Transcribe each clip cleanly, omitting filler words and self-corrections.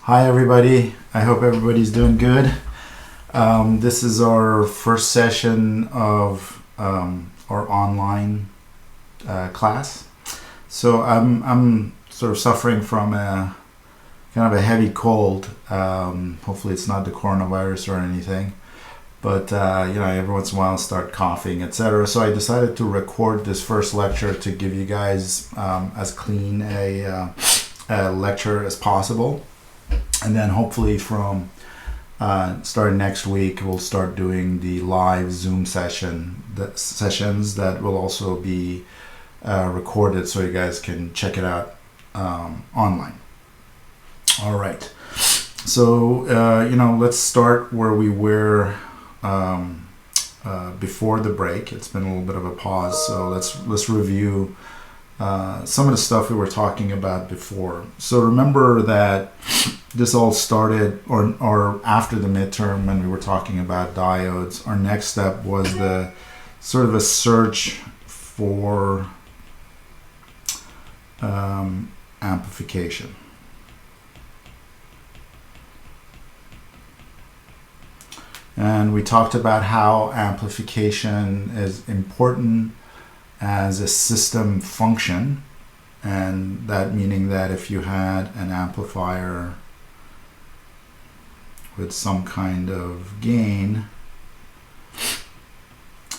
Hi everybody, I hope everybody's doing good. This is our first session of our online class. So I'm sort of suffering from a kind of a heavy cold. Hopefully it's not the coronavirus or anything, but every once in a while I start coughing, etc. So I decided to record this first lecture to give you guys as clean a lecture as possible. And then hopefully from starting next week, we'll start doing the live Zoom sessions that will also be recorded so you guys can check it out online. All right. So, let's start where we were before the break. It's been a little bit of a pause. So let's review some of the stuff we were talking about before. So remember that this all started or after the midterm when we were talking about diodes. Our next step was the sort of a search for amplification. And we talked about how amplification is important as a system function, and that meaning that if you had an amplifier with some kind of gain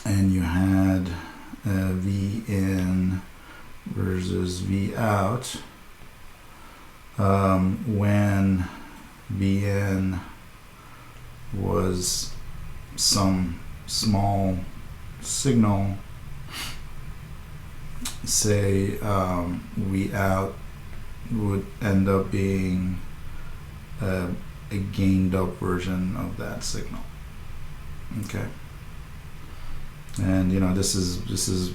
and you had V in versus V out, when V in was some small signal, say V out would end up being a gained up version of that signal. Okay, and this is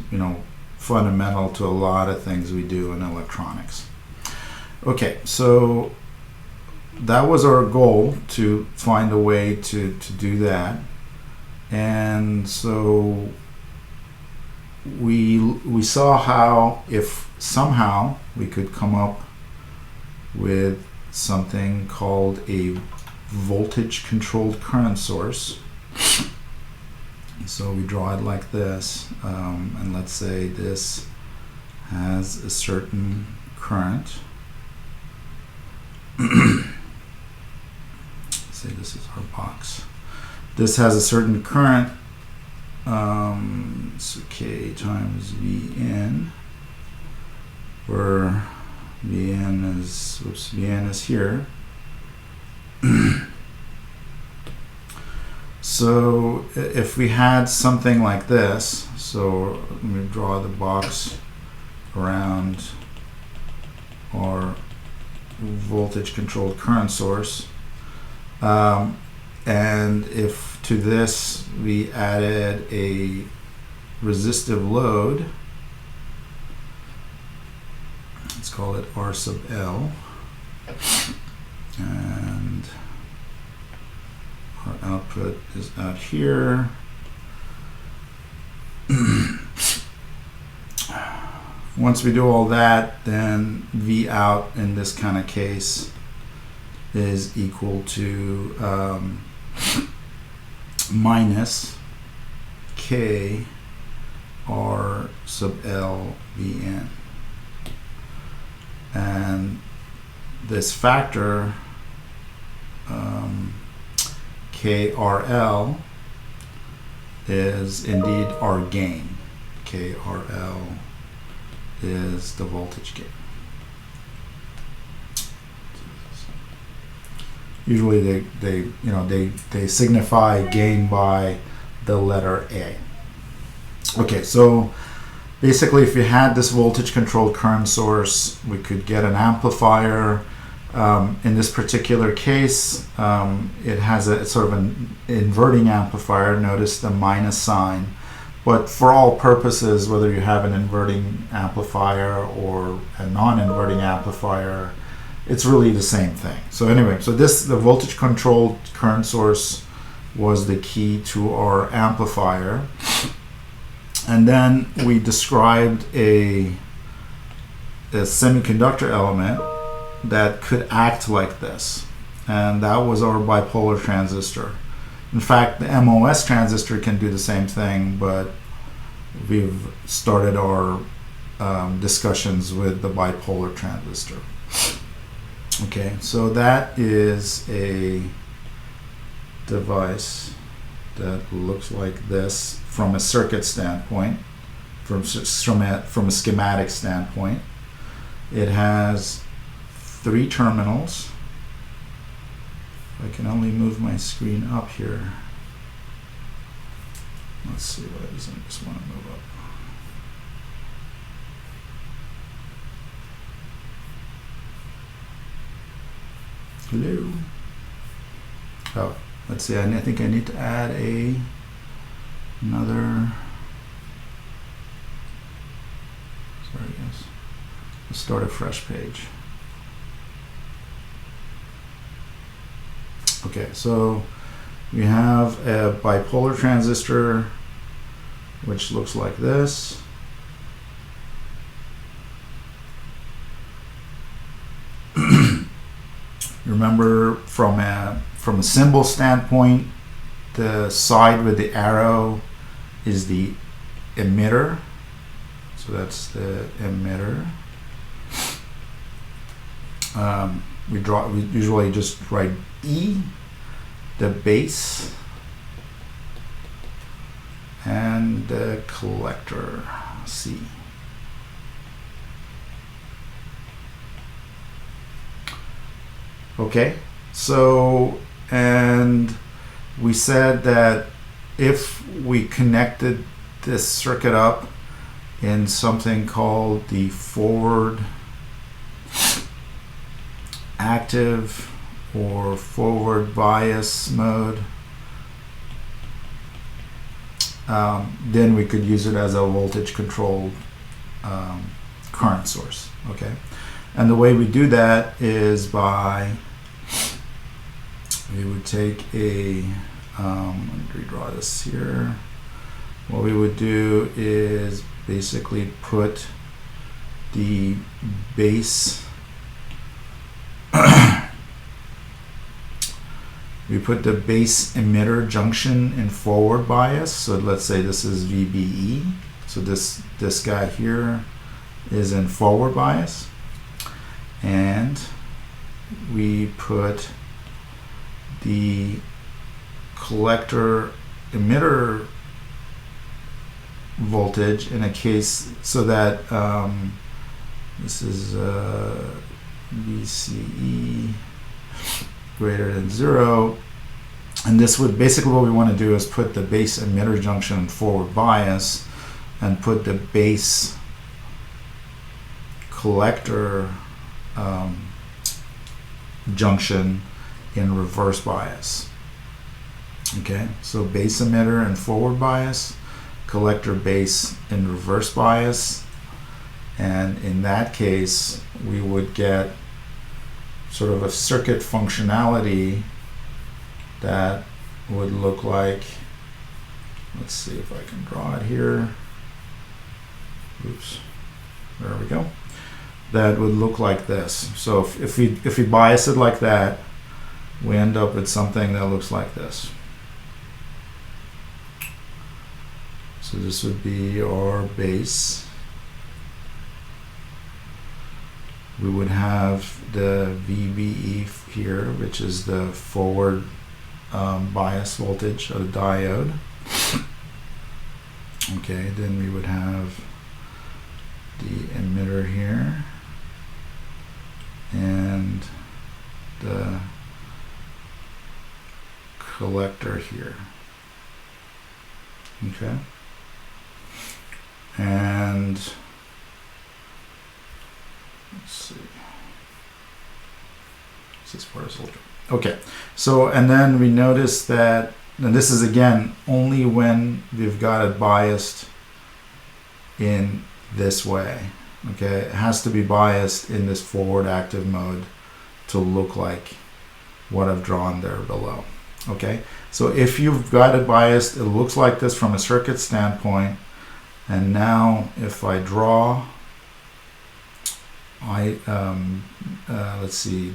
fundamental to a lot of things we do in electronics. Okay, so that was our goal, to find a way to do that. And so we saw how if somehow we could come up with something called a voltage controlled current source. So we draw it like this, and let's say this has a certain current. Say this is our box. This has a certain current, so K times V in, where Vn is here. So if we had something like this, so let me draw the box around our voltage controlled current source, and if to this we added a resistive load, let's call it R sub L, and our output is out here. Once we do all that, then V out in this kind of case is equal to minus K R sub L V in. And this factor, KRL, is indeed our gain. KRL is the voltage gain. Usually they signify gain by the letter A. Okay, so basically if you had this voltage controlled current source, we could get an amplifier. In this particular case, it has a sort of an inverting amplifier. Notice the minus sign. But for all purposes, whether you have an inverting amplifier or a non-inverting amplifier, it's really the same thing. So anyway, the voltage controlled current source was the key to our amplifier. And then we described a semiconductor element that could act like this. and that was our bipolar transistor. In fact, the MOS transistor can do the same thing, but we've started our discussions with the bipolar transistor. Okay, so that is a device that looks like this from a circuit standpoint, from a schematic standpoint. It has 3 terminals. I can only move my screen up here. Let's see, why doesn't it just want to move up? Hello. Oh, let's see. I think I need to add another. Sorry, guys. Let's start a fresh page. Okay, so we have a bipolar transistor, which looks like this. Remember, from a symbol standpoint, the side with the arrow is the emitter. So that's the emitter. We usually just write E, the base, and the collector, C. Okay, so, and we said that if we connected this circuit up in something called the forward active or forward bias mode, then we could use it as a voltage controlled current source. Okay, and the way we do that is by, we would take a, let me redraw this here. What we would do is basically put the base, we put the base emitter junction in forward bias. So let's say this is VBE. So this guy here is in forward bias. And we put the collector emitter voltage in a case so that this is VCE greater than 0, and this would basically, what we want to do is put the base emitter junction in forward bias and put the base collector junction in reverse bias. Okay, so base emitter in forward bias, collector base in reverse bias, and in that case we would get sort of a circuit functionality that would look like, let's see if I can draw it here. Oops, there we go. That would look like this. So if we bias it like that, we end up with something that looks like this. So this would be our base. We would have the VBE here, which is the forward bias voltage of the diode. Okay, then we would have the emitter here and the collector here. Okay, and let's see, this is part of soldier. Okay, so and then we notice that, and this is again only when we've got it biased in this way. Okay, it has to be biased in this forward active mode to look like what I've drawn there below. Okay, so if you've got it biased, it looks like this from a circuit standpoint. And now if I draw, let's see,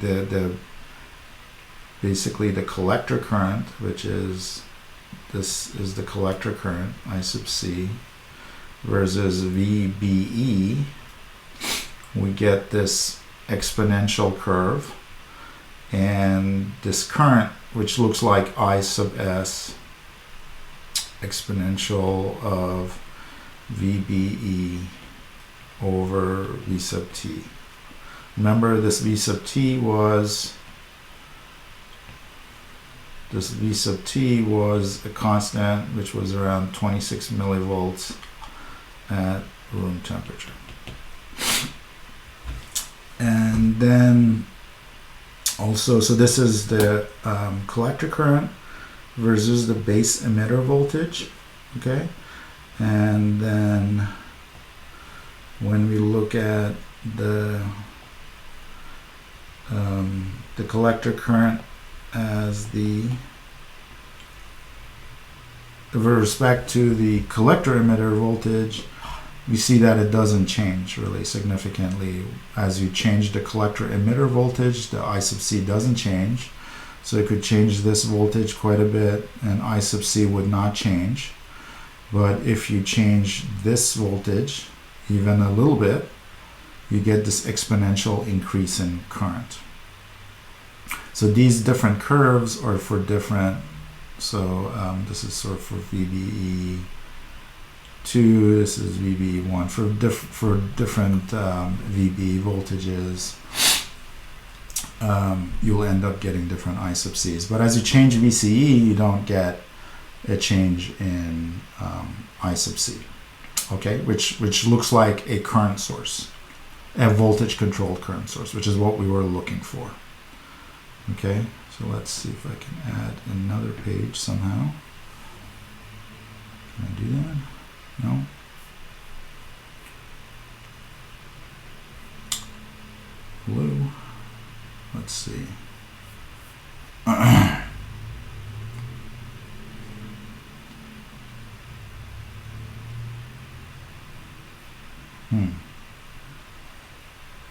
basically the collector current, which is, this is the collector current, I sub C, versus VBE, we get this exponential curve, and this current, which looks like I sub S exponential of VBE over V sub T. Remember, this V sub T was a constant which was around 26 millivolts at room temperature. And then also, so this is the collector current versus the base emitter voltage, okay? And then when we look at the collector current as with respect to the collector emitter voltage, we see that it doesn't change really significantly. As you change the collector emitter voltage, the I sub C doesn't change. So it could change this voltage quite a bit and I sub C would not change. But if you change this voltage even a little bit, you get this exponential increase in current. So these different curves are for different, so this is sort of for VBE2, this is VBE1, for different VBE voltages, you'll end up getting different I sub Cs. But as you change VCE, you don't get a change in I sub C, okay, which looks like a current source, a voltage controlled current source, which is what we were looking for. Okay, so let's see if I can add another page somehow. Can I do that? No? Blue. Let's see.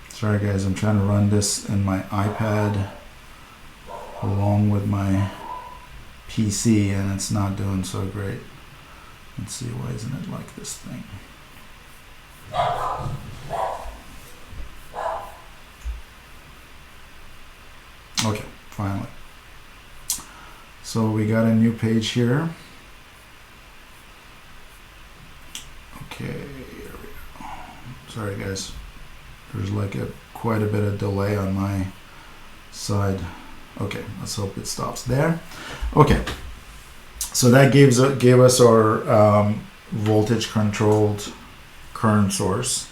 Sorry guys, I'm trying to run this in my iPad along with my PC and it's not doing so great. Let's see, why isn't it like this thing? Okay, finally. So we got a new page here. Okay, here we go. Sorry guys, there's like quite a bit of delay on my side. Okay, let's hope it stops there. Okay, so that gave us our voltage controlled current source,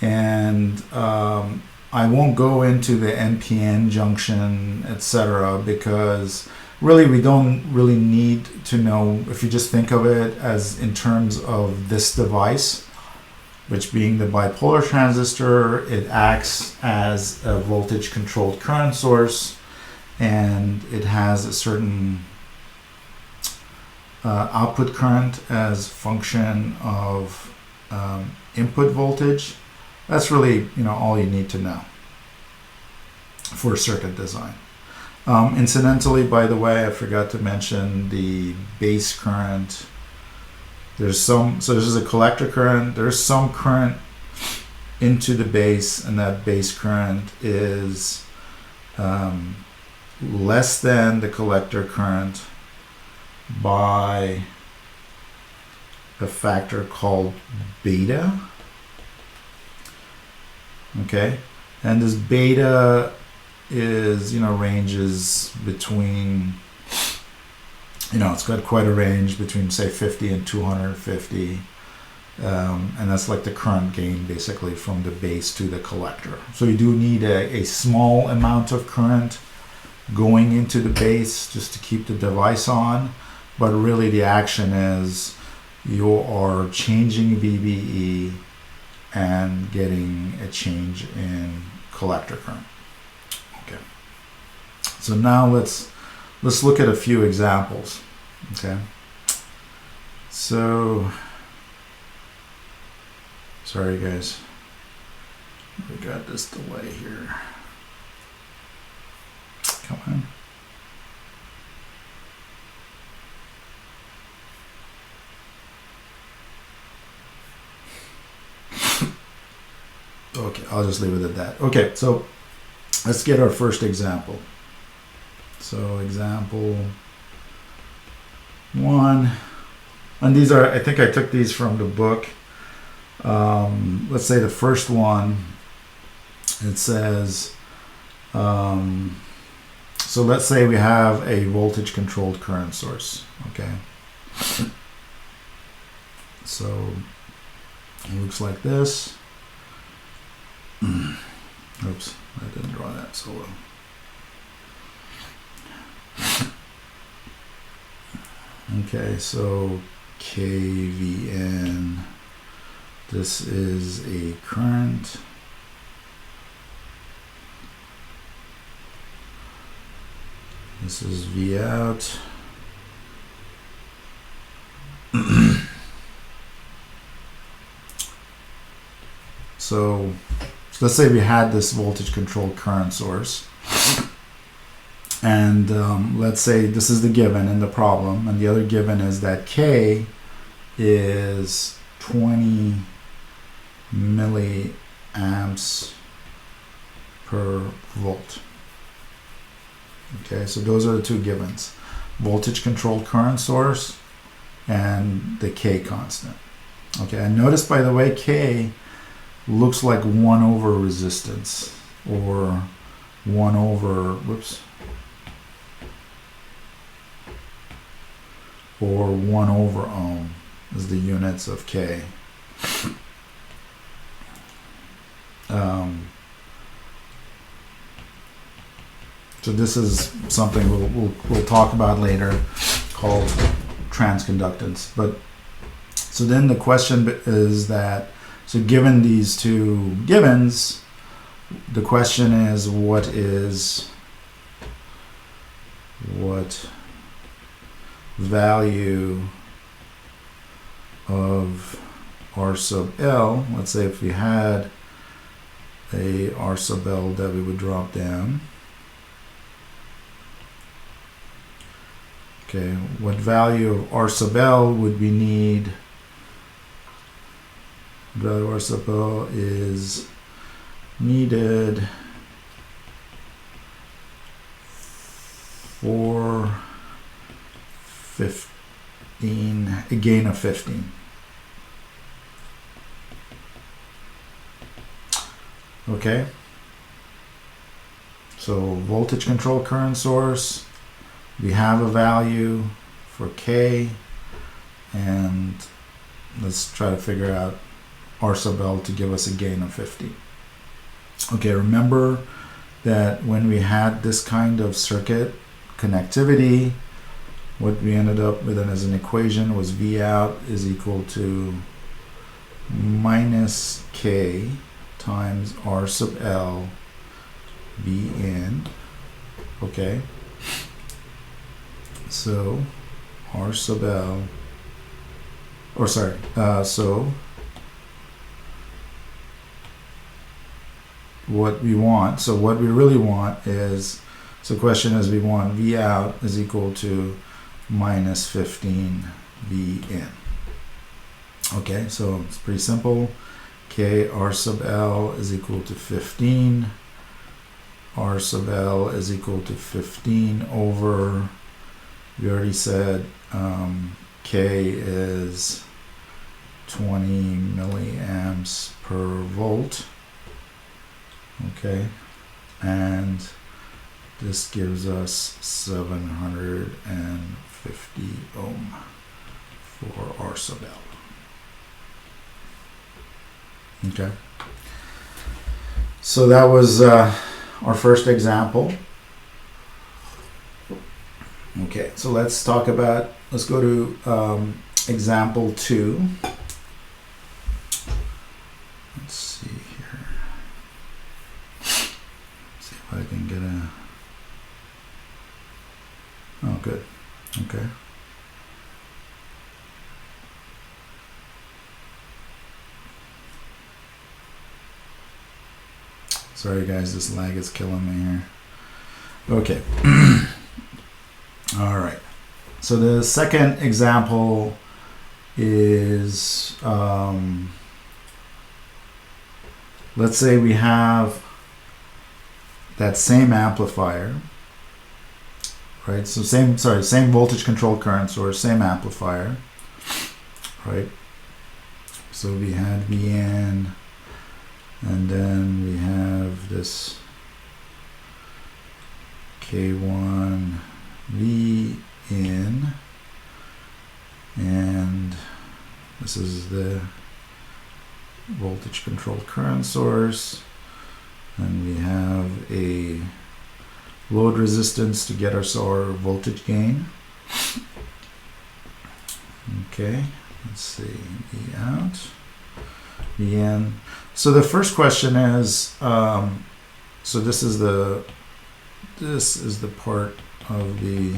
and I won't go into the NPN junction, etc., because really we don't really need to know. If you just think of it as in terms of this device, which being the bipolar transistor, it acts as a voltage controlled current source, and it has a certain output current as function of input voltage. That's really, all you need to know for circuit design. Incidentally, by the way, I forgot to mention the base current. So this is a collector current. There's some current into the base, and that base current is less than the collector current by a factor called beta. Okay, and this beta is, ranges between, it's got quite a range between say 50 and 250, and that's like the current gain basically from the base to the collector. So you do need a small amount of current going into the base just to keep the device on, but really the action is you are changing VBE and getting a change in collector current. Okay, so now let's look at a few examples. Okay, so sorry guys, we got this delay here. Come on. I'll just leave it at that. Okay, so let's get our first example. So example 1, and these are, I think I took these from the book. Let's say the first one, it says, so let's say we have a voltage controlled current source, okay? So it looks like this. Oops, I didn't draw that so well. Okay, so KVN, this is a current. This is V out. So let's say we had this voltage controlled current source. And let's say this is the given in the problem, and the other given is that K is 20 milliamps per volt. Okay, so those are the two givens: voltage controlled current source and the K constant. Okay, and notice, by the way, K looks like 1 over resistance, or 1 over, whoops, or 1 over ohm is the units of K. So this is something we'll talk about later, called transconductance. But so then the question is that, so given these two givens, the question is what value of R sub L, let's say if we had a R sub L that we would drop down. Okay, what value of R sub L would we need? Value of R sub L is needed for 15, a gain of 15. Okay, so voltage control current source, we have a value for K, and let's try to figure out R sub L to give us a gain of 50. Okay, remember that when we had this kind of circuit connectivity, what we ended up with as an equation was V out is equal to minus K times R sub L V in. Okay, so R sub L, or sorry, so what we want, so what we really want is, so the question is, we want V out is equal to minus 15 V in. Okay, so it's pretty simple. K R sub L is equal to 15. R sub L is equal to 15 over, we already said K is 20 milliamps per volt. Okay, and this gives us 750 ohm for R sub L. Okay, so that was our first example. Okay, so let's talk about, let's go to example 2. Let's see here. Let's see if I can get a, oh good, okay. Sorry guys, this lag is killing me here. Okay. All right. So the second example is let's say we have that same amplifier, right? So same voltage controlled current source, same amplifier, right? So we had Vn, and then we have this K1 V in, and this is the voltage controlled current source, and we have a load resistance to get us our voltage gain. Okay, let's see, V out, V in. So the first question is, so this is the part of the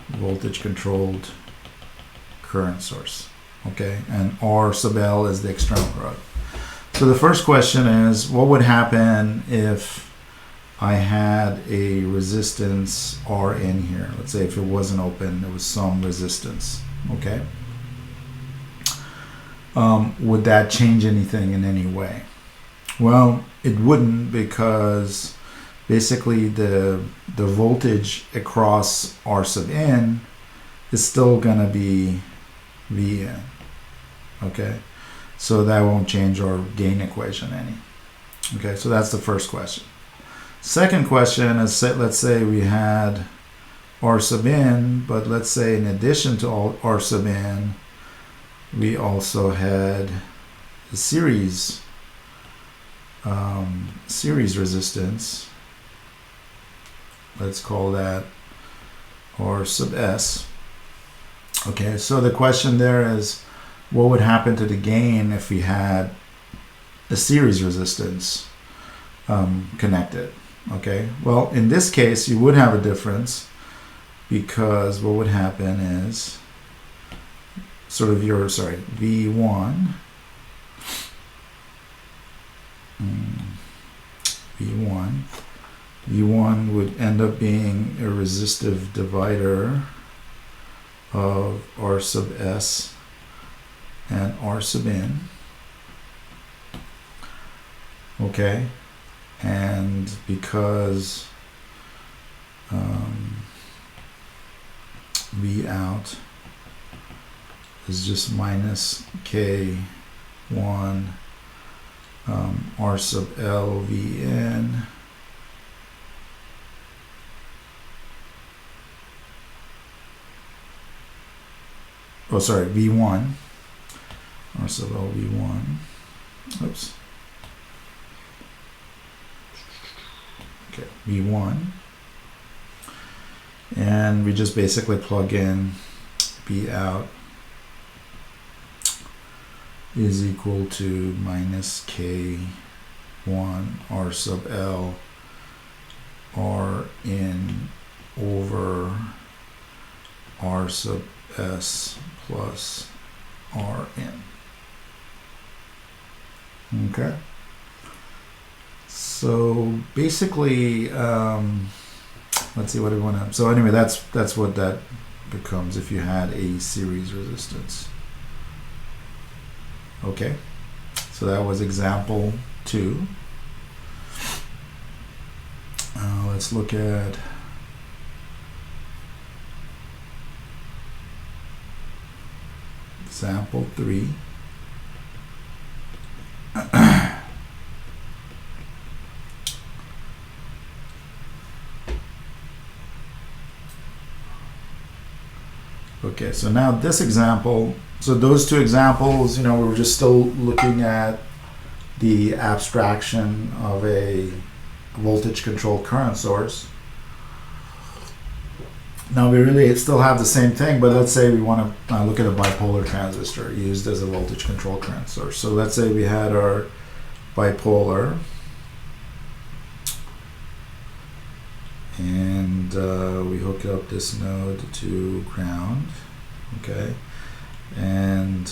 voltage controlled current source, okay, and R sub L is the external rod. So the first question is, what would happen if I had a resistance R in here? Let's say if it wasn't open, there was some resistance, okay? Would that change anything in any way? Well, it wouldn't, because basically the voltage across R sub n is still gonna be Vn, okay? So that won't change our gain equation any. Okay, so that's the first question. Second question is, let's say we had R sub n, but let's say in addition to R sub n, we also had a series resistance. Let's call that R sub s. Okay, so the question there is, what would happen to the gain if we had a series resistance connected? Okay, well, in this case, you would have a difference, because what would happen is sort of your, V1, V1 would end up being a resistive divider of R sub s and R sub n, okay, and because V out is just minus K1 R sub L V n, V1 R sub L V1, oops, okay, V1, and we just basically plug in V out is equal to minus K1 R sub L R in over R sub S plus R in. Okay. So basically, let's see what we want to. So anyway, that's what that becomes if you had a series resistance. Okay. So that was example 2. Let's look at example 3. Okay, so now this example, so those two examples, we were just still looking at the abstraction of a voltage controlled current source. Now we really still have the same thing, but let's say we want to look at a bipolar transistor used as a voltage controlled current source. So let's say we had our bipolar, and we hook up this node to ground, okay, and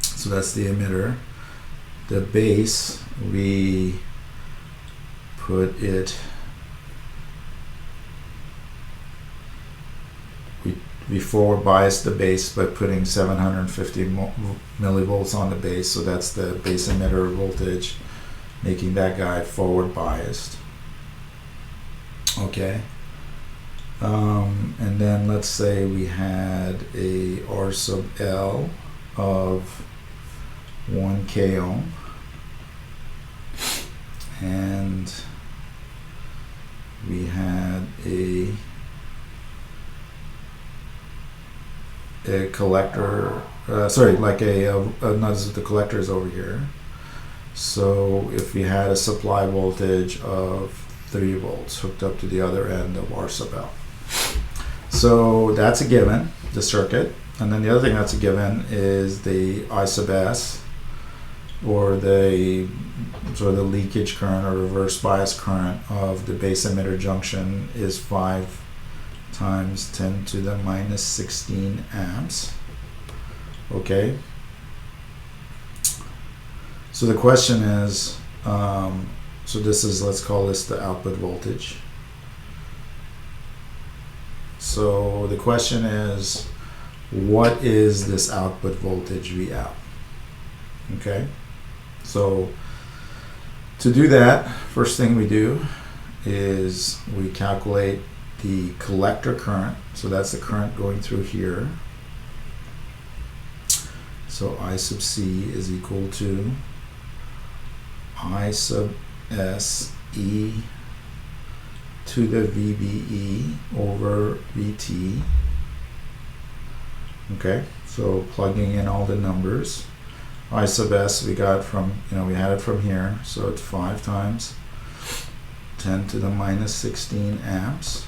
so that's the emitter. The base, we put it, we forward bias the base by putting 750 millivolts on the base, so that's the base emitter voltage, making that guy forward biased. Okay. And then let's say we had a R sub L of 1 k ohm, and we had a collector, like the collector is over here. So if we had a supply voltage of 3 volts hooked up to the other end of R sub L. So that's a given, the circuit. And then the other thing that's a given is the I sub S, or the sort of the leakage current or reverse bias current of the base emitter junction is 5 times 10 to the minus 16 amps. Okay. So the question is, so this is, let's call this the output voltage. So the question is, what is this output voltage V out? Okay. So to do that, first thing we do is we calculate the collector current. So that's the current going through here. So I sub C is equal to I sub S E to the VBE over VT. Okay, so plugging in all the numbers. I sub S we got from, we had it from here, so it's 5 times 10 to the minus 16 amps.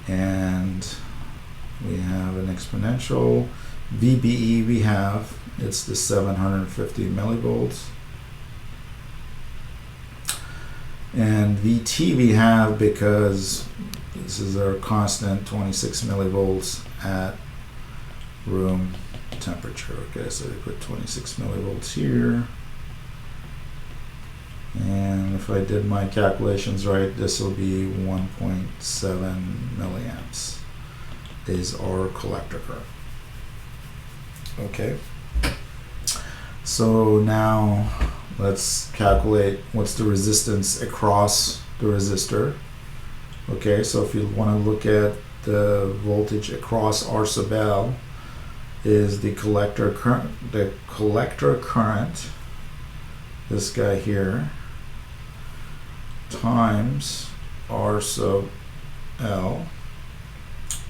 And we have an exponential. VBE we have, it's the 750 millivolts. And VT we have, because this is our constant, 26 millivolts at room temperature. Okay, so we put 26 millivolts here. And if I did my calculations right, this will be 1.7 milliamps is our collector current. Okay. So now let's calculate what's the resistance across the resistor. Okay, so if you want to look at the voltage across R sub L, is the collector current. The collector current, this guy here, times R sub L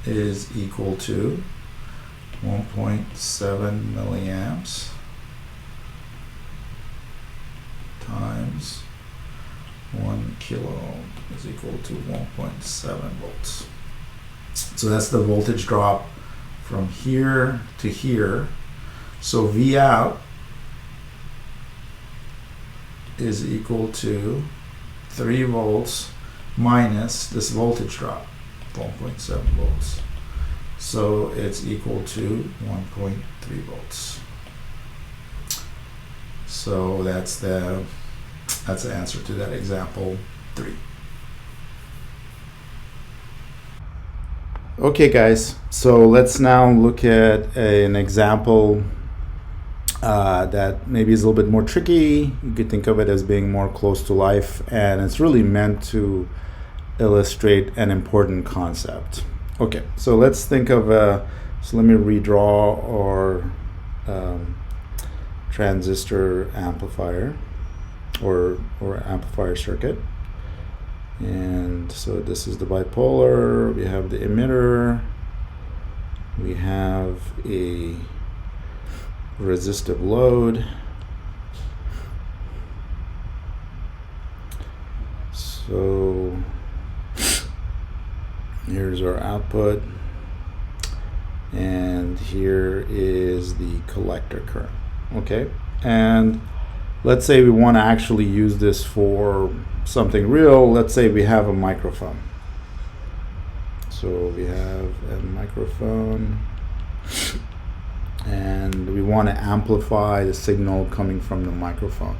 is equal to 1.7 milliamps times 1 kilo ohm is equal to 1.7 volts. So that's the voltage drop from here to here. So V out is equal to 3 volts minus this voltage drop, 1.7 volts. So it's equal to 1.3 volts. So that's the answer to that example 3. Okay guys, so let's now look at an example that maybe is a little bit more tricky. You could think of it as being more close to life, and it's really meant to illustrate an important concept. Okay, so let's think of so let me redraw our transistor amplifier or amplifier circuit. And so this is the bipolar, we have the emitter, we have a resistive load. So here's our output, and here is the collector current. Okay, and let's say we want to actually use this for something real. Let's say we have a microphone. So we have a microphone and we want to amplify the signal coming from the microphone.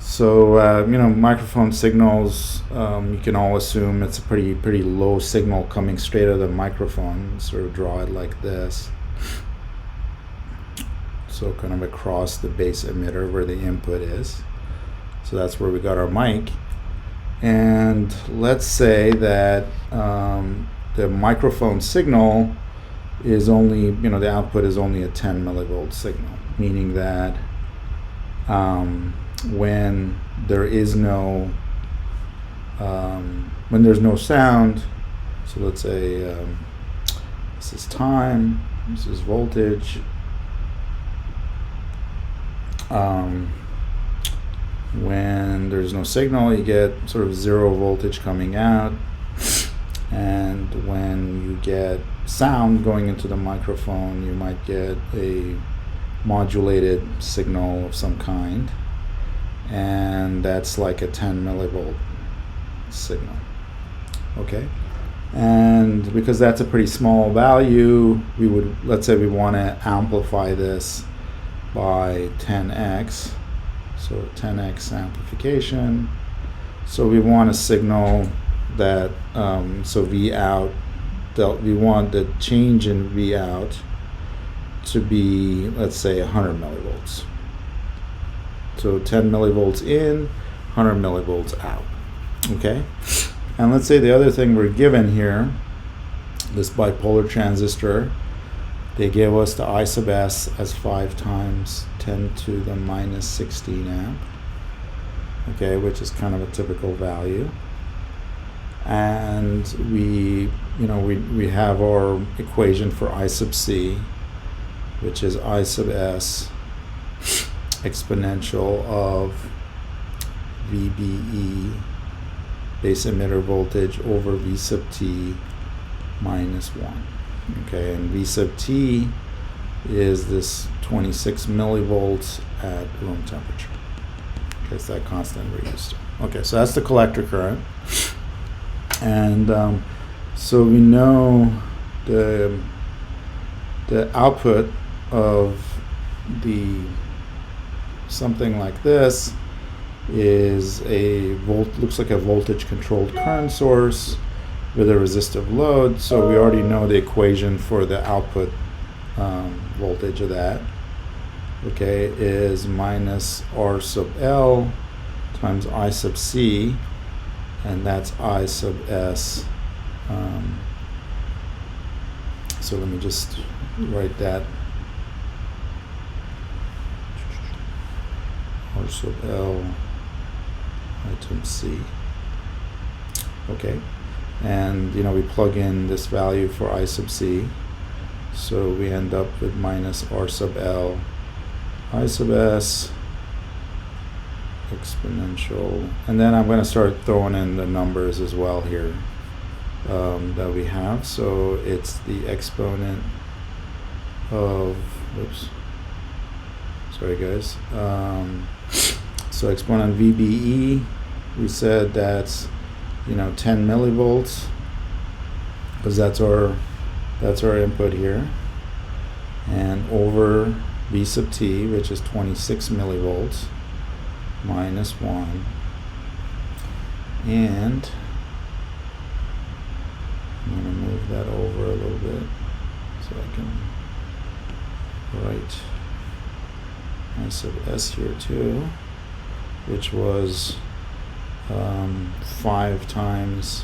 So microphone signals, you can all assume it's a pretty low signal coming straight out of the microphone. Sort of draw it like this. So kind of across the base emitter where the input is. So that's where we got our mic. And let's say that the microphone signal is only, the output is only a 10 millivolt signal, meaning that when there is no, when there's no sound, so let's say this is time, this is voltage, when there's no signal, you get sort of zero voltage coming out, and when you get sound going into the microphone, you might get a modulated signal of some kind, and that's like a 10 millivolt signal. Okay, and because that's a pretty small value, we would, let's say we want to amplify this by 10x, so 10x amplification. So we want a signal that so V out, we want the change in V out to be, let's say, 100 millivolts. So 10 millivolts in, 100 millivolts out. Okay, and let's say the other thing we're given here, this bipolar transistor, they gave us the I sub s as 5 times 10 to the minus 16 amp. Okay, which is kind of a typical value. And we have our equation for I sub c, which is I sub s exponential of VBE, base emitter voltage, over V sub t minus 1. Okay, and V sub t is this 26 millivolts at room temperature. Okay, it's that constant we're used to. Okay, so that's the collector current. And so we know the output of the something like this is looks like a voltage controlled current source with a resistive load. So we already know the equation for the output voltage of that. Okay, is minus R sub L times I sub C, and that's I sub S. So let me just write that. R sub L times C. Okay, and we plug in this value for I sub C, so we end up with minus R sub L I sub S exponential, and then I'm going to start throwing in the numbers as well here that we have. So it's the exponent of, whoops, sorry guys, so exponent VBE, we said that's 10 millivolts, because that's our input here, and over V sub t, which is 26 millivolts minus 1, and I'm going to move that over a little bit so I can write I sub s here too, which was 5 times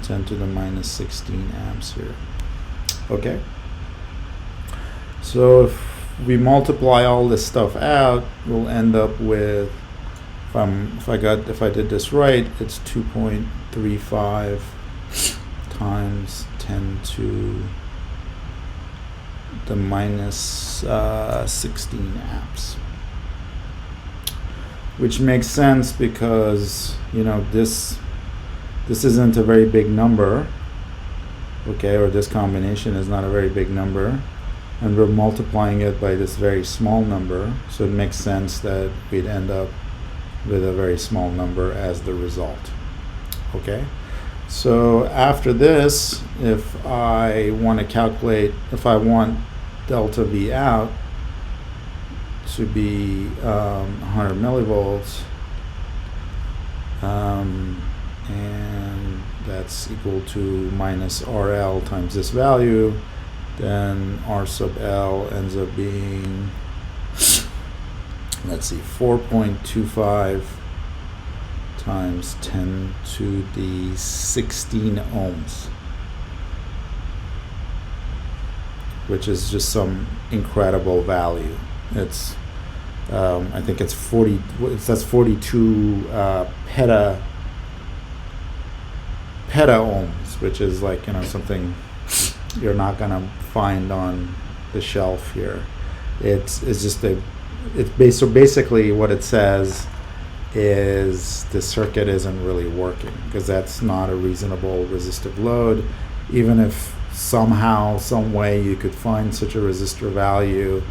10 to the minus 16 amps here. Okay, so if we multiply all this stuff out, we'll end up with, if I did this right, it's 2.35 times 10 to the minus 16 amps, which makes sense because this isn't a very big number, okay, or this combination is not a very big number, and we're multiplying it by this very small number, so it makes sense that we'd end up with a very small number as the result. Okay, so after this, if I want to calculate, if I want delta V out to be 100 millivolts, and that's equal to minus RL times this value, then R sub L ends up being, let's see, 4.25 times 10 to the 16 ohms, which is just some incredible value. It's I think it's 40. That's 42 peta ohms, which is like, something you're not gonna find on the shelf here. It's just so basically what it says is the circuit isn't really working, because that's not a reasonable resistive load. Even if somehow, some way you could find such a resistor value,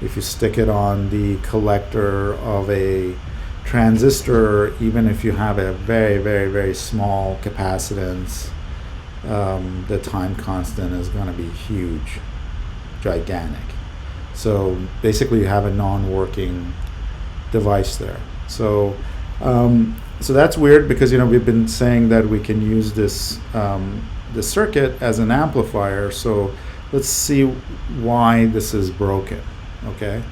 if you stick it on the collector of a transistor, even if you have a very, very, very small capacitance, the time constant is going to be huge, gigantic. So basically you have a non-working device there. So so that's weird, because we've been saying that we can use this the circuit as an amplifier. So let's see why this is broken. Okay,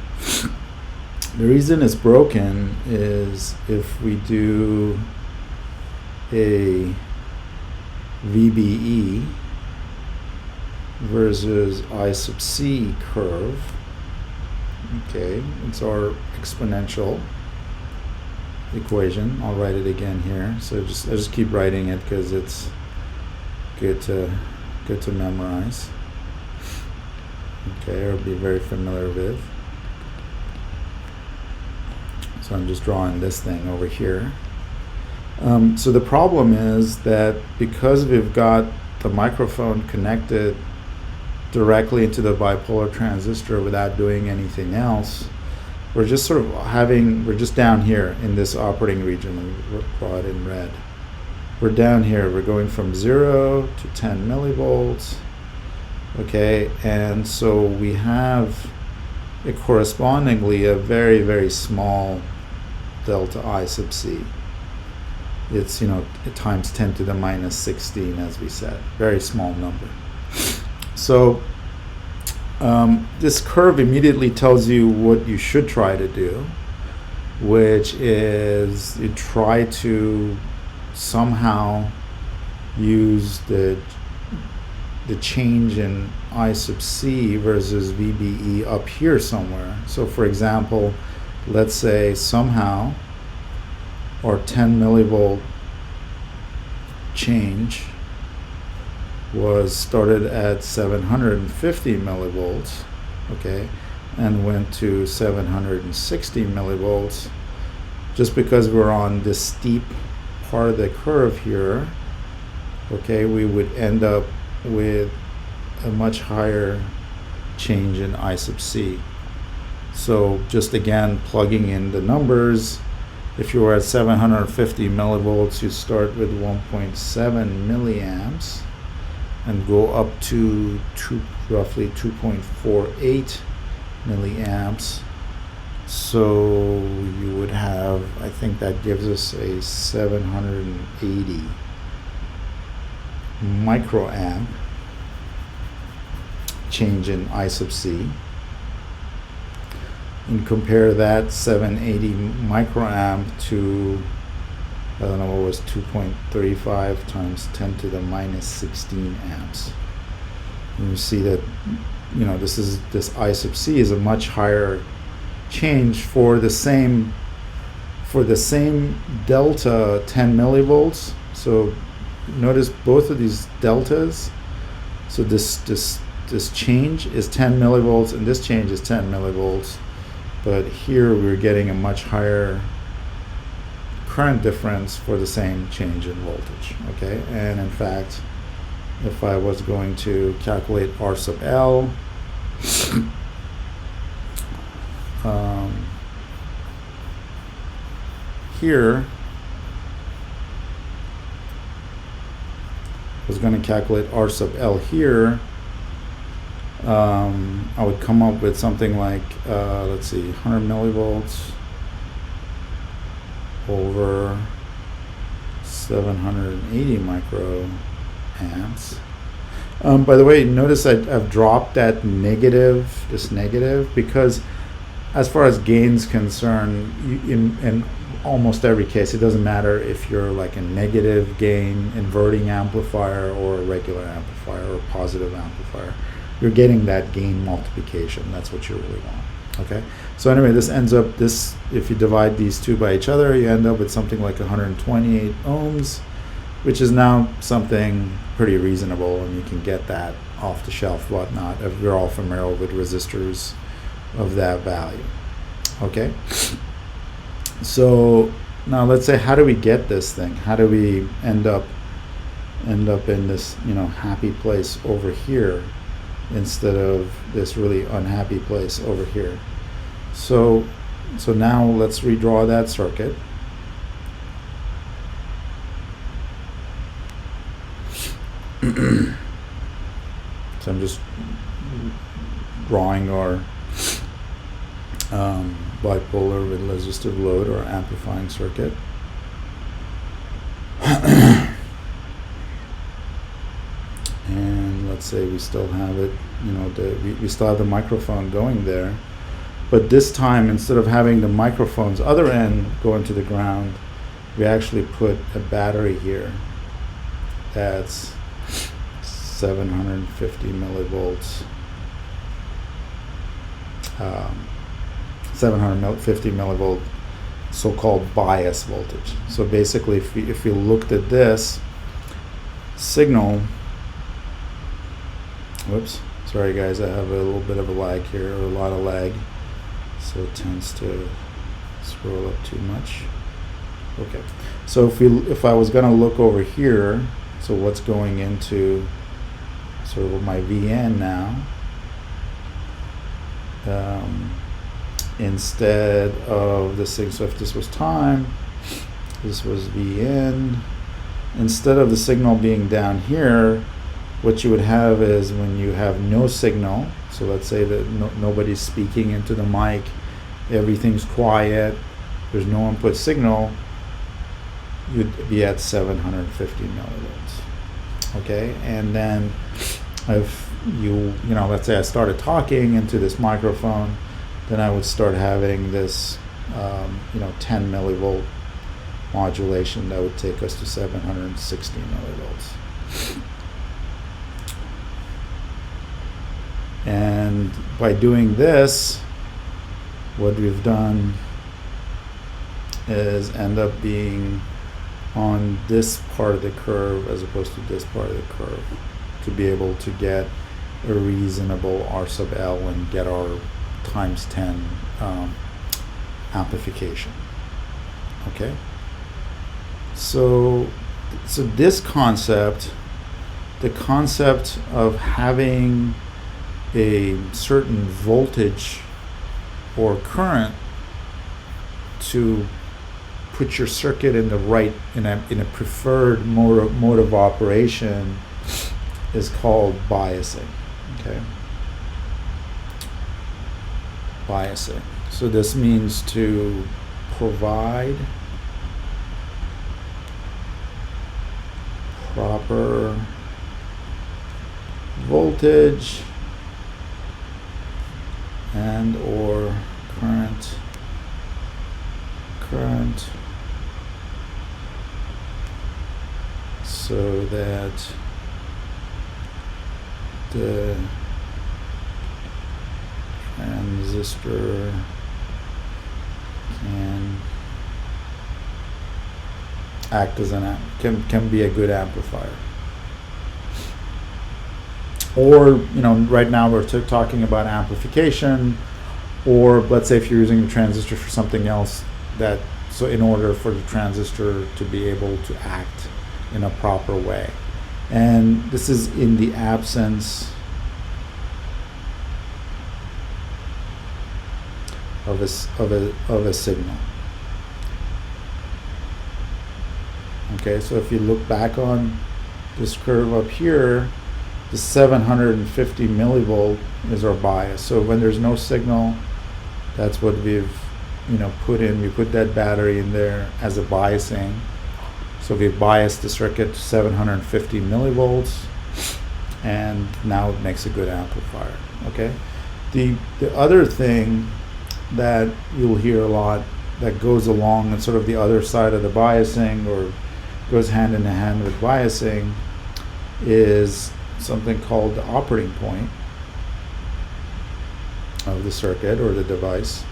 the reason it's broken is if we do a VBE versus I sub C curve. Okay, it's our exponential equation. I'll write it again here. So I just keep writing it because it's good to memorize. Okay, or be very familiar with. So I'm just drawing this thing over here. So the problem is that because we've got the microphone connected directly into the bipolar transistor without doing anything else, we're just we're just down here in this operating region. We draw it in red. We're down here. We're going from 0 to 10 millivolts. Okay, and so we have correspondingly a very, very small delta I sub C. It's times 10 to the minus 16, as we said, very small number. So this curve immediately tells you what you should try to do, which is you try to somehow use the change in I sub C versus VBE up here somewhere. So for example, let's say somehow our 10 millivolt change was started at 750 millivolts, okay, and went to 760 millivolts. Just because we're on this steep part of the curve here, okay, we would end up with a much higher change in I sub C. So just again plugging in the numbers, if you were at 750 millivolts, you start with 1.7 milliamps and go up to roughly 2.48 milliamps. So you would have, I think that gives us a 780 microamp change in I sub C, and compare that 780 microamp to, I don't know, what was 2.35 times 10 to the minus 16 amps. And you see that this I sub C is a much higher change for the same delta 10 millivolts. So notice both of these deltas. So this change is 10 millivolts and this change is 10 millivolts, but here we're getting a much higher current difference for the same change in voltage. Okay, and in fact, if I was going to calculate R sub L, here I was going to calculate R sub L here, I would come up with something like, let's see, 100 millivolts over 780 microamps. By the way, notice I've dropped that this negative, because as far as gain's concerned, in almost every case, it doesn't matter if you're like a negative gain inverting amplifier or a regular amplifier or positive amplifier, you're getting that gain multiplication. That's what you really want. Okay, so anyway, this ends up, if you divide these two by each other, you end up with something like 128 ohms, which is now something pretty reasonable, and you can get that off the shelf, whatnot. We're all familiar with resistors of that value. Okay, so now let's say, how do we get this thing? How do we end up in this happy place over here instead of this really unhappy place over here? So now let's redraw that circuit. So I'm just drawing our bipolar with resistive load or amplifying circuit. And let's say we still have it, we still have the microphone going there, but this time, instead of having the microphone's other end go into the ground, we actually put a battery here that's 750 millivolts, 750 millivolt so-called bias voltage. So basically, if we looked at this signal, whoops, sorry guys, I have a little bit of a lag here, or a lot of lag, so it tends to scroll up too much. Okay, so if I was going to look over here, so what's going into sort of my VN now, instead of this thing, so if this was time, this was VN, instead of the signal being down here, what you would have is, when you have no signal, so let's say that nobody's speaking into the mic, everything's quiet, there's no input signal, you'd be at 750 millivolts. Okay, and then if let's say I started talking into this microphone, then I would start having this 10 millivolt modulation that would take us to 760 millivolts. And by doing this, what we've done is end up being on this part of the curve as opposed to this part of the curve, to be able to get a reasonable R sub L and get our times 10 amplification. Okay, so this concept, the concept of having a certain voltage or current to put your circuit in the right, in a preferred mode of operation, is called biasing. Okay, biasing. So this means to provide proper voltage and or current so that the transistor can act as can be a good amplifier. Or, right now we're talking about amplification, or let's say if you're using the transistor for something else, so in order for the transistor to be able to act in a proper way. And this is in the absence of a signal. Okay, so if you look back on this curve up here, the 750 millivolt is our bias. So when there's no signal, that's what we've put in. We put that battery in there as a biasing, So we've biased the circuit to 750 millivolts, and now it makes a good amplifier. Okay. The other thing that you'll hear a lot that goes along and sort of the other side of the biasing, or goes hand in hand with biasing, is something called the operating point of the circuit or the device.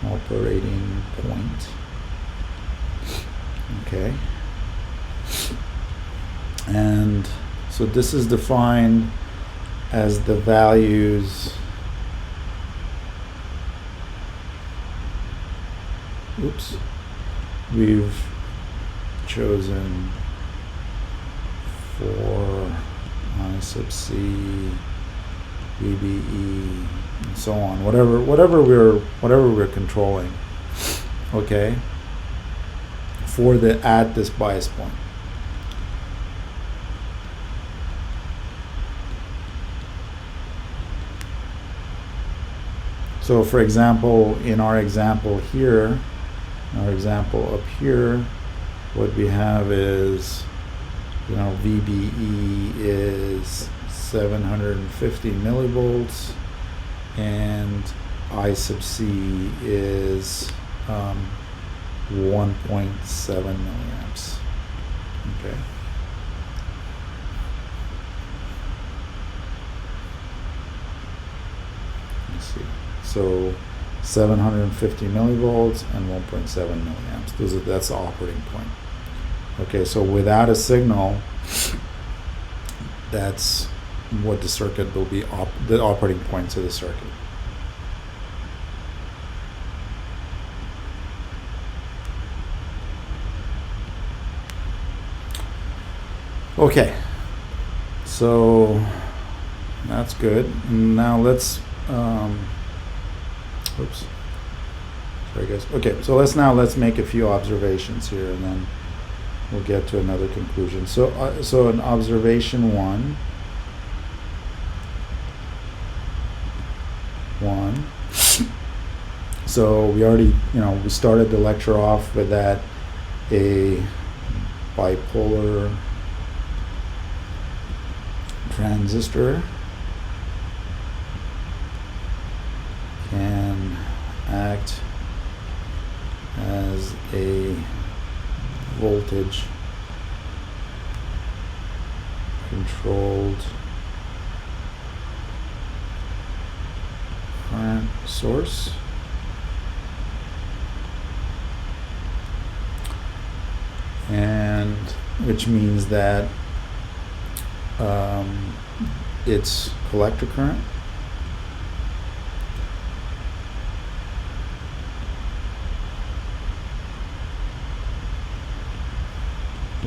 Operating point. Okay. And so this is defined as the values. Oops. We've chosen for I sub C, VBE, and so on. Whatever we're controlling. Okay. For the at this bias point. So for example, in our example here, our example up here, what we have is, VBE is 750 millivolts, and I sub C is 1.7 milliamps. Okay. Let's see. So 750 millivolts and 1.7 milliamps. That's the operating point. Okay, so without a signal, that's what the circuit will be, the operating points of the circuit. Okay, so that's good. Now let's, oops, sorry guys. Okay, so let's make a few observations here, and then we'll get to another conclusion. So, so an observation one. So we already, we started the lecture off with that a bipolar transistor can act as a voltage controlled current source. And which means that it's collector current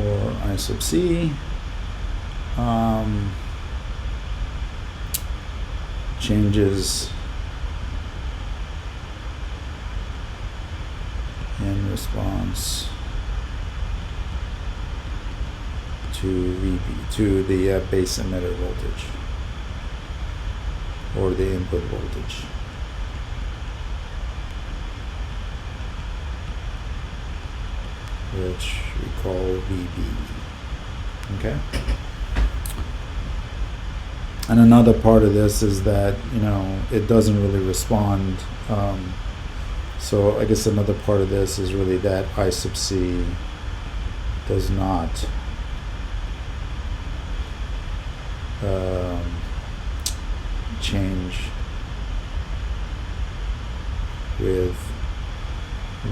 or I sub C changes in response to the base emitter voltage or the input voltage. Which we call VB. Okay. And another part of this is that it doesn't really respond. So I guess another part of this is really that I sub C does not change with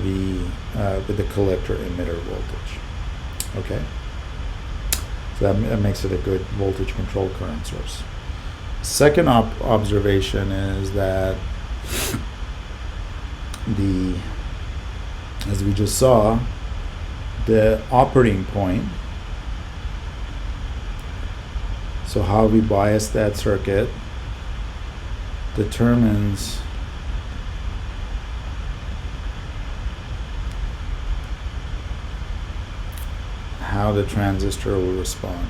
the collector emitter voltage. Okay, so that makes it a good voltage control current source. Second observation is that as we just saw, the operating point, so how we bias that circuit, determines how the transistor will respond.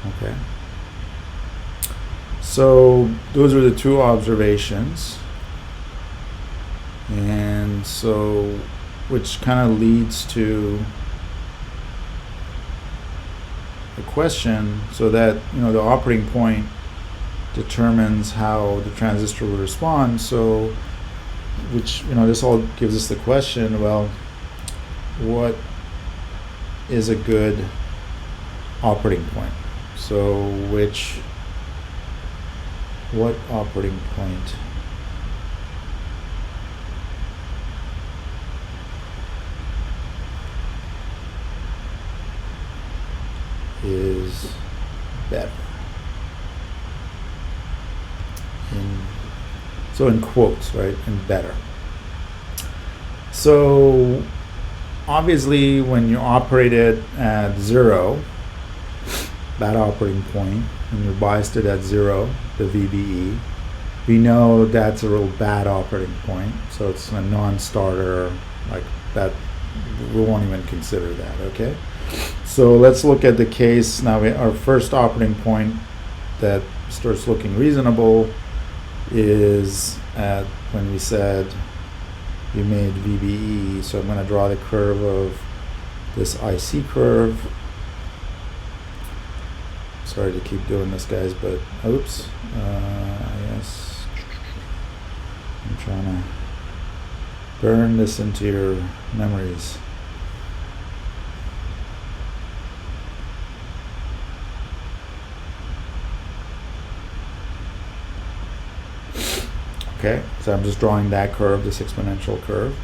Okay. So those are the two observations. And so, which kind of leads to the question, so that, the operating point determines how the transistor will respond. So, which, this all gives us the question, well, what is a good operating point? So what operating point is better? So in quotes, right? And better. So obviously when you operate it at 0, that operating point, and you're biased it at 0, the VBE, we know that's a real bad operating point. So it's a non-starter, like that. We won't even consider that, okay? So let's look at the case now. Our first operating point that starts looking reasonable is at when we said we made VBE. So I'm going to draw the curve of this IC curve. Sorry to keep doing this, guys, but oops. Yes, I'm trying to burn this into your memories. Okay, so I'm just drawing that curve, this exponential curve.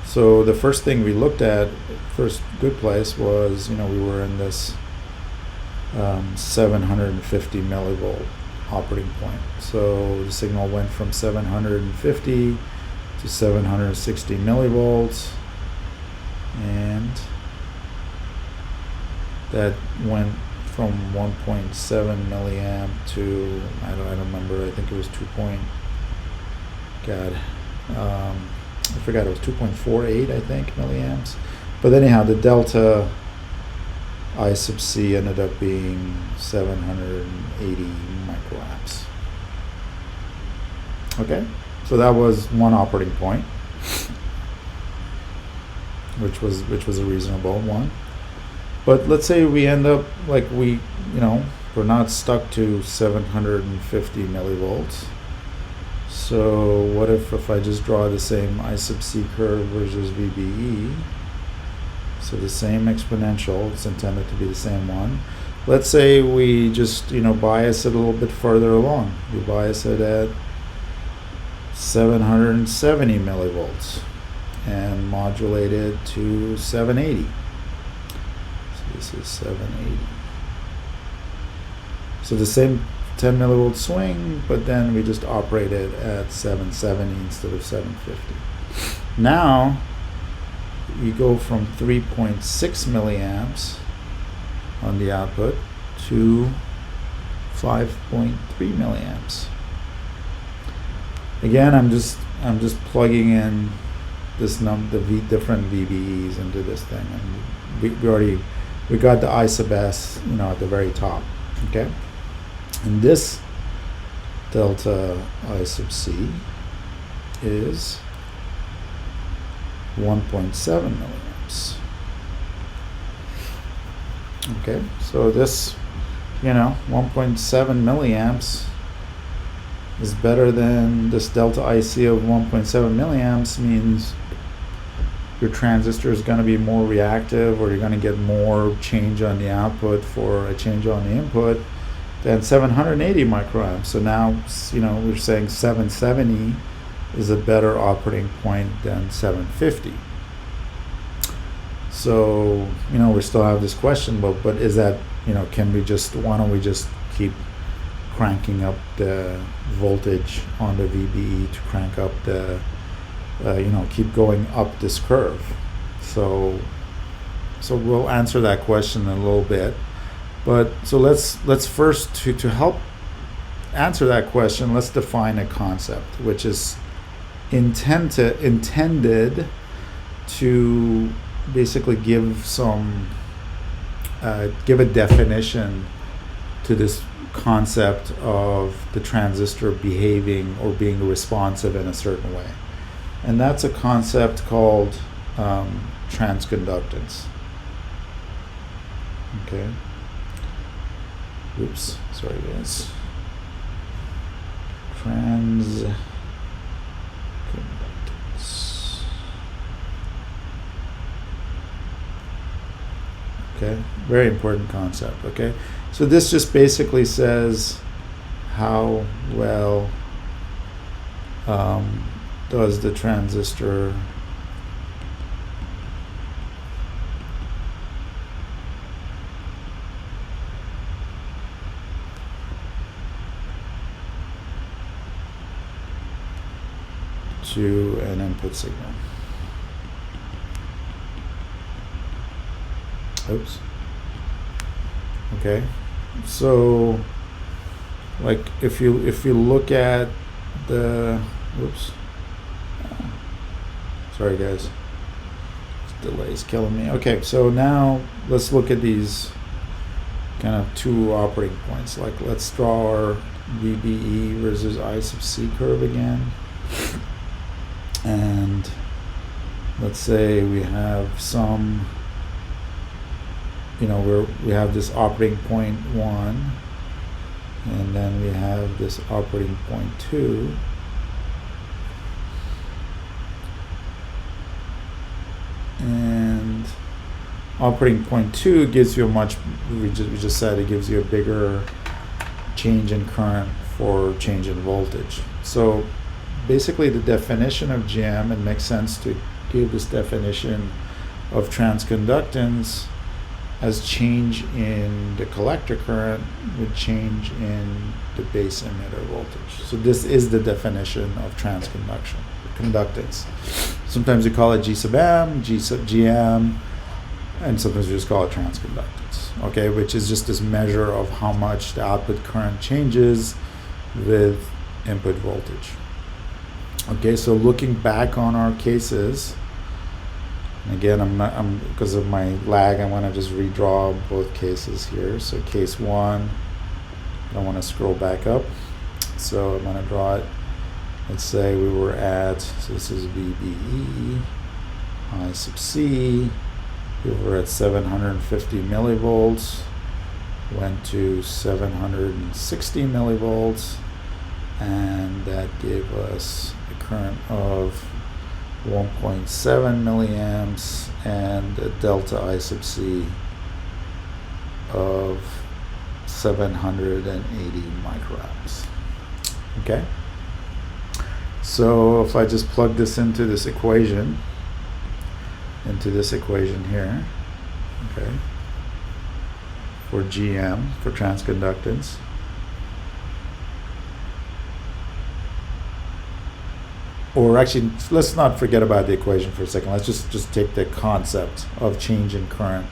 So the first thing we looked at, first good place was, we were in this 750 millivolt operating point. So the signal went from 750 to 760 millivolts, and that went from 1.7 milliamp to I don't remember. I think it was 2. I forgot, it was 2.48, I think, milliamps. But anyhow, the delta I sub C ended up being 780 microamps. Okay, so that was one operating point, which was a reasonable one. But let's say we end up like we're not stuck to 750 millivolts. So what if I just draw the same I sub C curve versus VBE? So the same exponential, it's intended to be the same one. Let's say we just, bias it a little bit further along. We bias it at 770 millivolts and modulate it to 780. So this is 780. So the same 10 millivolt swing, but then we just operate it at 770 instead of 750. Now you go from 3.6 milliamps on the output to 5.3 milliamps. Again, I'm just plugging in this the different VBEs into this thing, and we got the I sub S, at the very top. Okay. And this delta I sub C is 1.7 milliamps. Okay, so this, 1.7 milliamps is better than this delta IC of 1.7 milliamps, means your transistor is going to be more reactive, or you're going to get more change on the output for a change on the input than 780 microamps. So now, we're saying 770 is a better operating point than 750. So, we still have this question, but is that, why don't we just keep cranking up the voltage on the VBE to crank up the, keep going up this curve? So we'll answer that question in a little bit. But so let's first, to help answer that question, let's define a concept, which is intended to basically give a definition to this concept of the transistor behaving or being responsive in a certain way. And that's a concept called transconductance. Okay. Oops, sorry guys. Transconductance. Okay, very important concept. Okay, so this just basically says how well does the transistor to an input signal. Oops. Okay, so like if you look at the sorry guys, this delay is killing me. Okay, so now let's look at these kind of two operating points. Like let's draw our VBE versus I sub C curve again, and let's say we have some, we have this operating point 1, and then we have this operating point 2. And operating point 2 gives you a much, we just said it gives you a bigger change in current for change in voltage. So basically the definition of GM, it makes sense to give this definition of transconductance as change in the collector current with change in the base emitter voltage. So this is the definition of conductance. Sometimes we call it G sub M, G sub GM, and sometimes we just call it transconductance, okay, which is just this measure of how much the output current changes with input voltage. Okay, so looking back on our cases, and again, I'm because of my lag, I want to just redraw both cases here. So case 1, I want to scroll back up. So I'm going to draw it. Let's say we were at, so this is VBE, I sub C, we were at 750 millivolts, went to 760 millivolts, and that gave us a current of 1.7 milliamps and a delta I sub C of 780 microamps. Okay, so if I just plug this into this equation here, okay, for GM, for transconductance, or actually, let's not forget about the equation for a second. Let's just take the concept of change in current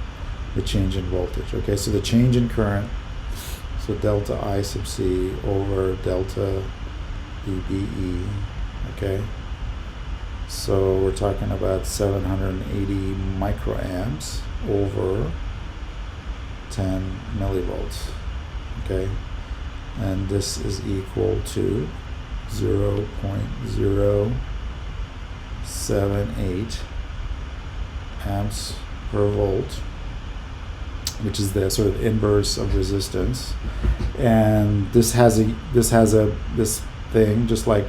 with change in voltage. Okay, so the change in current, so delta I sub C over delta VBE, okay? So we're talking about 780 microamps over 10 millivolts, okay? And this is equal to 0.078 amps per volt, which is the sort of inverse of resistance. And this thing, just like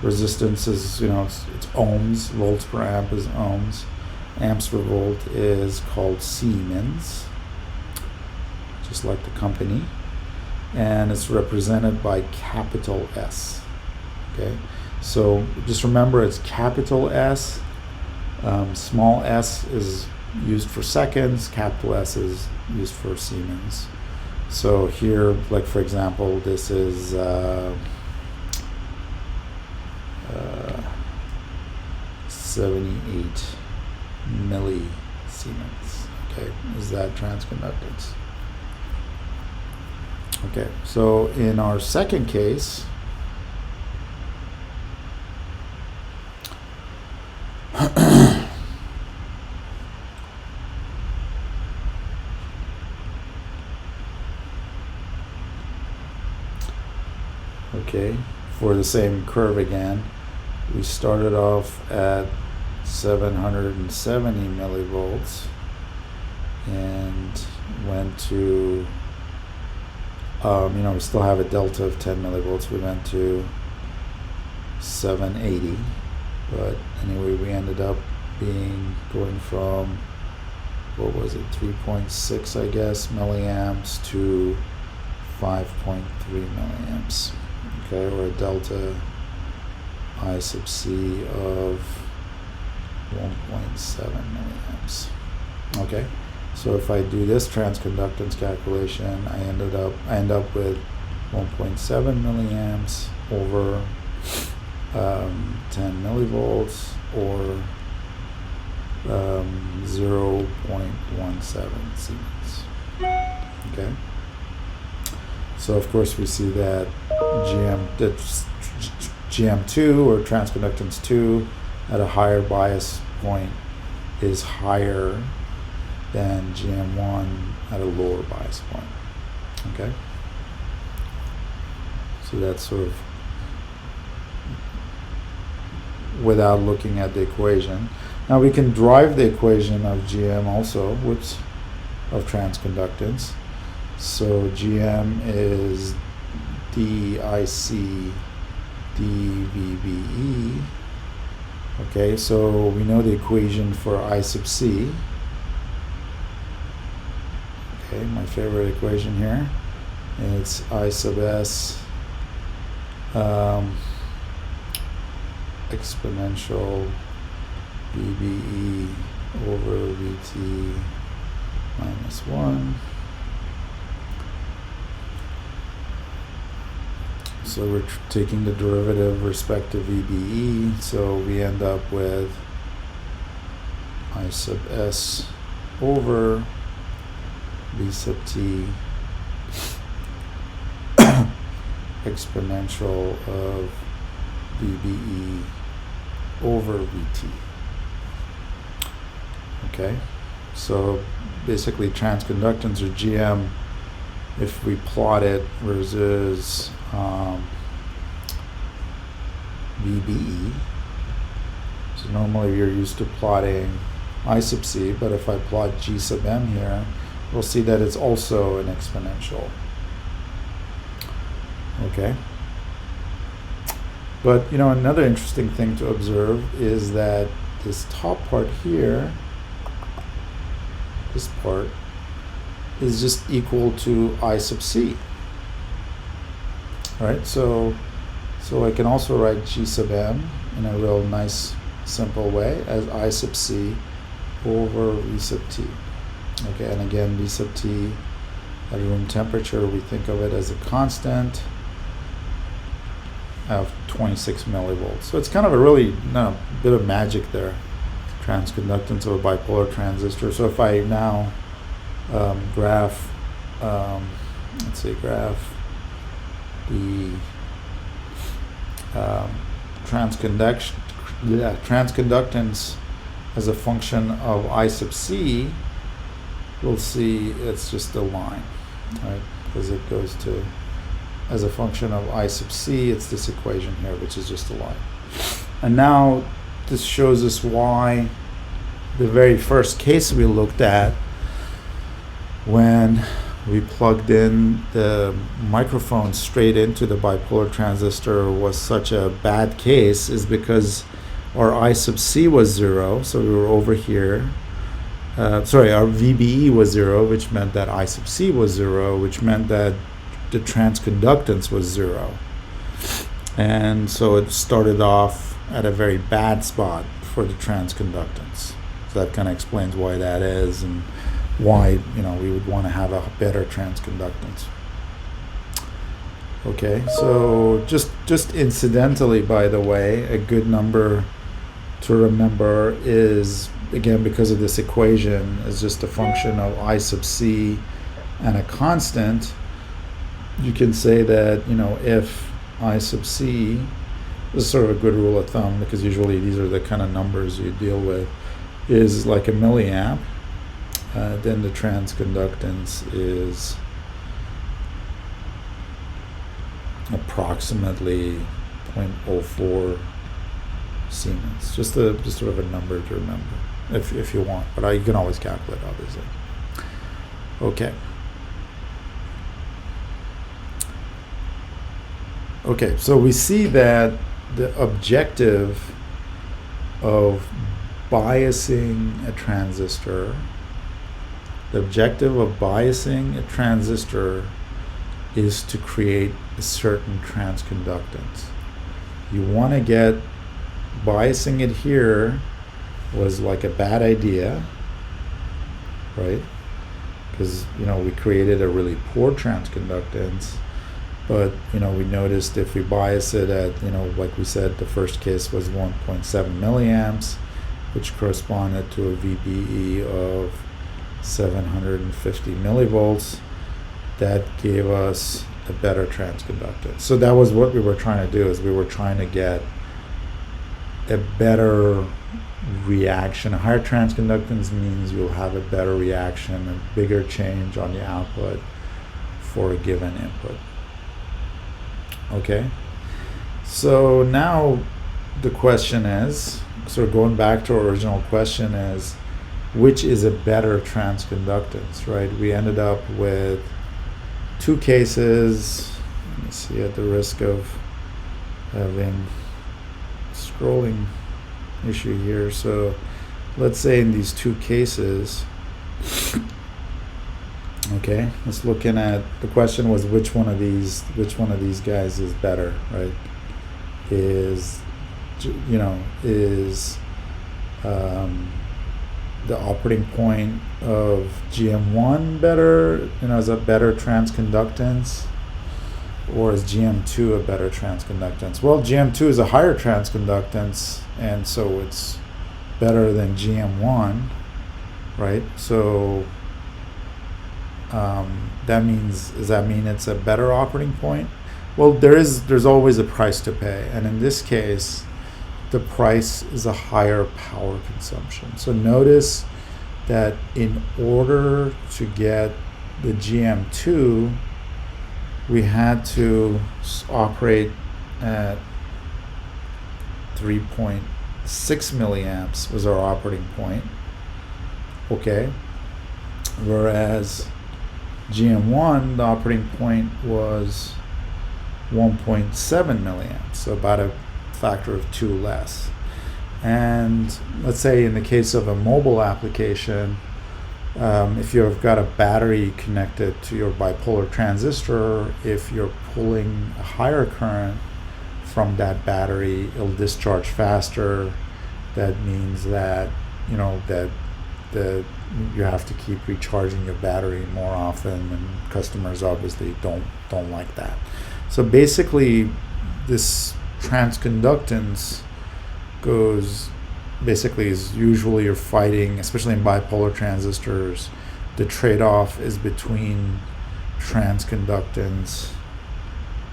resistance is, it's ohms, volts per amp is ohms, amps per volt is called Siemens, just like the company, and it's represented by capital S. Okay, so just remember it's capital S, small s is used for seconds, capital S is used for Siemens. So here, like for example, this is 78 millisiemens. Okay, is that transconductance? Okay, so in our second case, Okay, for the same curve again, we started off at 770 millivolts and went to, we still have a delta of 10 millivolts. We went to 780, but anyway, we ended up going from, what was it, 3.6, I guess, milliamps to 5.3 milliamps. Okay, or a delta I sub C of 1.7 milliamps. Okay, so if I do this transconductance calculation, I end up with 1.7 milliamps over 10 millivolts, or 0.17 Siemens. Okay, so of course we see that GM2, or transconductance 2, at a higher bias point is higher than GM1 at a lower bias point. Okay, so that's sort of without looking at the equation. Now we can drive the equation of GM also, of transconductance. So GM is DIC dVBE. Okay, so we know the equation for I sub C. Okay, my favorite equation here. And it's I sub S exponential VBE over VT minus 1. So we're taking the derivative respect to VBE, so we end up with I sub S over V sub T exponential of VBE over VT. Okay, so basically transconductance, or GM, if we plot it versus VBE, so normally you're used to plotting I sub C, but if I plot G sub M here, we'll see that it's also an exponential. Okay, but another interesting thing to observe is that this top part here, this part, is just equal to I sub C. Right, so I can also write G sub M in a real nice simple way as I sub C over V sub T. Okay, and again, V sub T at room temperature, we think of it as a constant of 26 millivolts. So it's kind of a really bit of magic there, transconductance of a bipolar transistor. So if I now graph the transconductance as a function of I sub C, we'll see it's just a line, right? Because it goes to, as a function of I sub C, it's this equation here, which is just a line. And now this shows us why the very first case we looked at, when we plugged in the microphone straight into the bipolar transistor, was such a bad case, is because our I sub C was 0, so we were over here. Our VBE was 0, which meant that I sub C was 0, which meant that the transconductance was 0. And so it started off at a very bad spot for the transconductance. So that kind of explains why that is, and why we would want to have a better transconductance. Okay, so just incidentally, by the way, a good number to remember is, again, because of this equation, is just a function of I sub C and a constant. You can say that if I sub C, this is sort of a good rule of thumb, because usually these are the kind of numbers you deal with, is like a milliamp, then the transconductance is approximately 0.04 Siemens. Just sort of a number to remember if you want, but you can always calculate, obviously. Okay. Okay, so we see that the objective of biasing a transistor, is to create a certain transconductance. You want to get biasing it here was like a bad idea, right? Because we created a really poor transconductance. But we noticed if we bias it at like we said, the first case was 1.7 milliamps, which corresponded to a VBE of 750 millivolts. That gave us a better transconductance. So that was what we were trying to do, is we were trying to get a better reaction. A higher transconductance means you'll have a better reaction, a bigger change on the output for a given input. Okay, so now the question is, so going back to our original question, is which is a better transconductance, right? We ended up with two cases. Let me see, at the risk of having scrolling issue here. So let's say in these two cases, okay, let's looking at, the question was which one of these guys is better, right? Is the operating point of GM1 better, is a better transconductance, or is GM2 a better transconductance? Well, GM2 is a higher transconductance, and so it's better than GM1, right? So does that mean it's a better operating point? Well, there's always a price to pay, and in this case, the price is a higher power consumption. So notice that in order to get the GM2, we had to operate at 3.6 milliamps was our operating point. Okay, whereas GM1, the operating point was 1.7 milliamps, so about a factor of 2 less. And let's say in the case of a mobile application, if you've got a battery connected to your bipolar transistor, if you're pulling a higher current from that battery, it'll discharge faster. That means that you have to keep recharging your battery more often, and customers obviously don't like that. So basically, this transconductance is usually you're fighting, especially in bipolar transistors, the trade-off is between transconductance.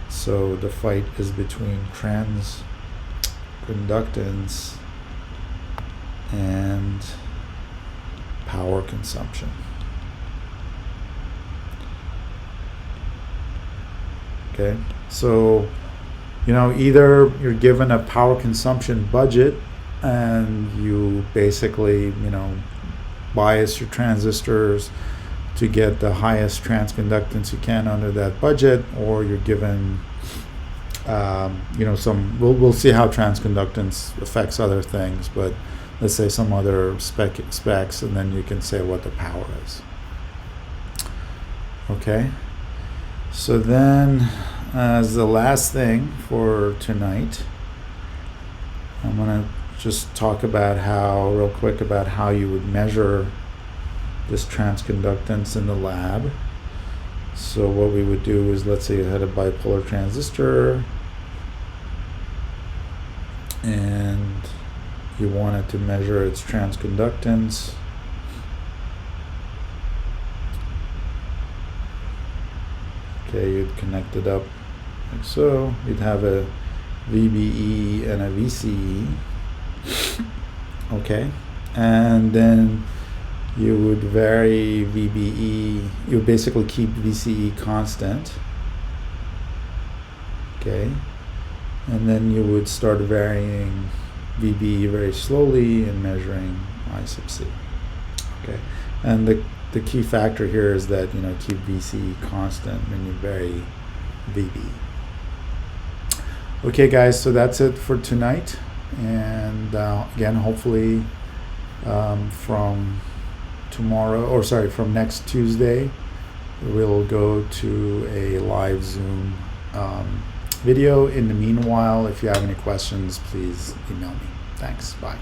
So the fight is between transconductance and power consumption. Okay, so either you're given a power consumption budget and you basically bias your transistors to get the highest transconductance you can under that budget, or you're given we'll see how transconductance affects other things, but let's say some other specs, and then you can say what the power is. Okay, so then as the last thing for tonight, I'm going to just talk about real quick about how you would measure this transconductance in the lab. So what we would do is, let's say you had a bipolar transistor and you wanted to measure its transconductance. Okay, you'd connect it up like so. You'd have a VBE and a VCE. Okay, and then you would vary VBE. You would basically keep VCE constant. Okay, and then you would start varying VB very slowly and measuring I sub C. Okay, and the key factor here is that keep VC constant when you vary VB. Okay, guys, so that's it for tonight, and again, hopefully from next Tuesday, we'll go to a live Zoom video. In the meanwhile, if you have any questions, please email me. Thanks. Bye.